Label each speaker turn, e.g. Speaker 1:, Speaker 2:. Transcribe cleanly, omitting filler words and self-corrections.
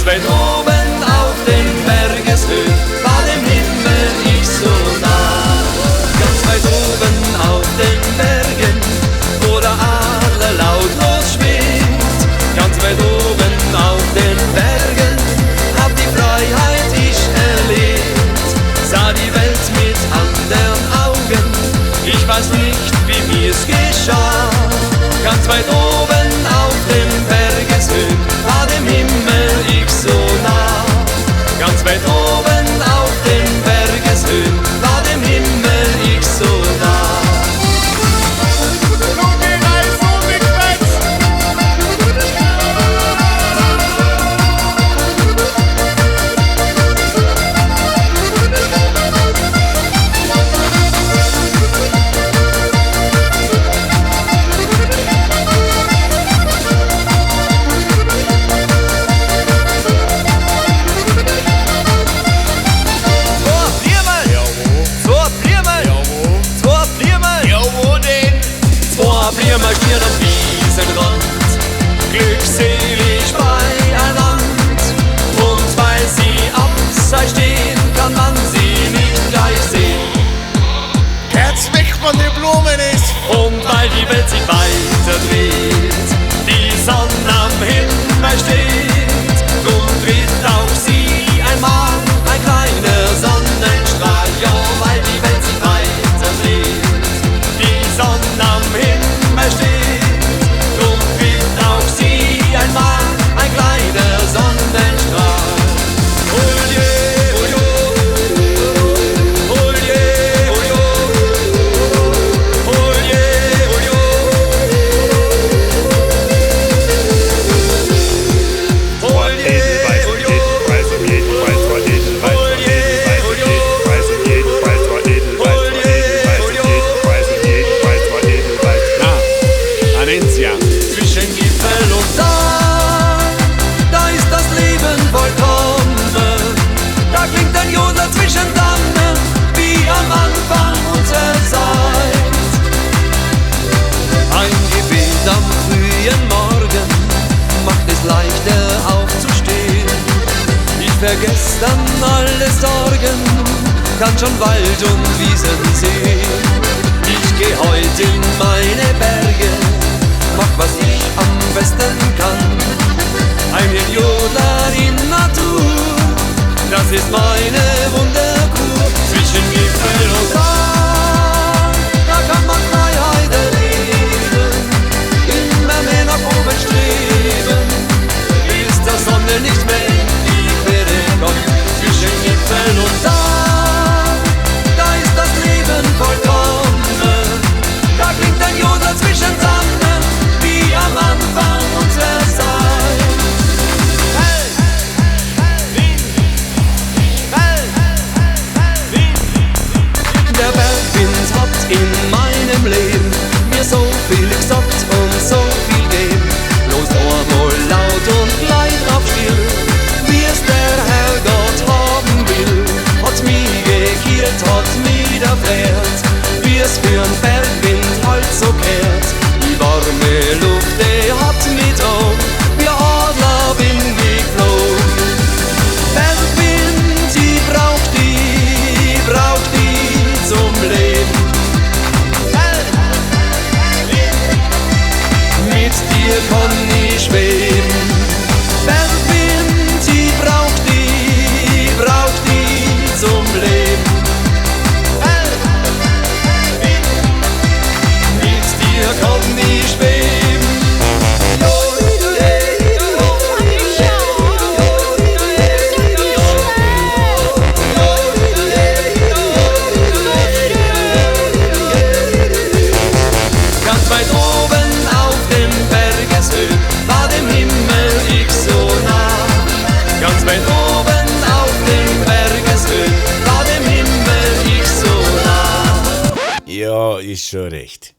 Speaker 1: Ganz weit oben auf den Bergeshöhen war dem Himmel ich so nah. Ganz weit oben auf den Bergen, wo der Adler lautlos schwingt. Ganz weit oben auf den Bergen hab die Freiheit ich erlebt. Sah die Welt mit anderen Augen, ich weiß nicht, wie mir's geschah. Ganz weit oben auf den Bergeshöhen war dem Himmel ich so nah. Ganz weit oben auf den Bergeshöhen war dem Himmel ich so nah. Wir marschieren am Wiesenrand, glückselig beieinander. Und weil sie abseits stehen, kann man sie nicht gleich sehen.
Speaker 2: Herz weg von den Blumen ist.
Speaker 1: Und weil die Welt sich weiter dreht, die Sonne am Himmel steht, drum wird auch sie einmal ein kleiner Sonnenstrahl. Ja, weil die Welt sich weiter dreht, die Sonne am Himmel steht, drum wird auch sie einmal ein kleiner Sonnenstrahl. Olje, oljo, olje, oljo, olje, oljo.
Speaker 2: Edelweiß um jeden Preis, um jeden Preis war Edelweiß, war Edelweiß um jeden Preis, um jeden Preis war Edelweiß, war Edelweiß um jeden Preis, um jeden Preis war Edelweiß. Na, Anencia.
Speaker 1: Zwischen Gipfel und da ist das Leben vollkommen. Da klingt ein Jodler zwischen Tannen, wie am Anfang unserer Zeit. Ein Gebet am frühen Morgen macht es leichter aufzustehen. Ich vergess dann alle Sorgen, kann schon Wald und Wiesen sehen. Ich geh heut in meine Berge, mach was ich am besten kann. Ein Jodler in Natur, das ist meine Wunderkur. Zwischen Gipfel und da kann man Freiheit erleben, immer mehr nach oben streben, bis der Sonne nicht mehr in die Quere kommt. Zwischen Gipfel und da ist das Leben vollkommen. Da klingt ein Jodler zwischen Tannen, wie am Anfang unserer Zeit. Hey, Wien, hey, Wien. Der Bergwind hat in meinem Leben mir so viel gesagt und so viel gegeben. Bloß einmal laut und leid drauf still, wie es der Herrgott haben will. Hat mich gekehrt, hat mich erfährt, wie es für ein Bergwind halt so kehrt. Die warme Luft, die hat mich drauf, wie Adler bin geflogen. Bergwind, ich brauch die zum Leben. Mit dir kann ich schweben. Bergwind, ich brauch die zum Leben. Mit dir kann ich schweben. Ganz weit oben auf dem Bergeshöhen war dem Himmel ich so nah. Ganz weit oben auf dem Bergeshöhen war dem Himmel ich so nah.
Speaker 2: Ja, ist schon recht.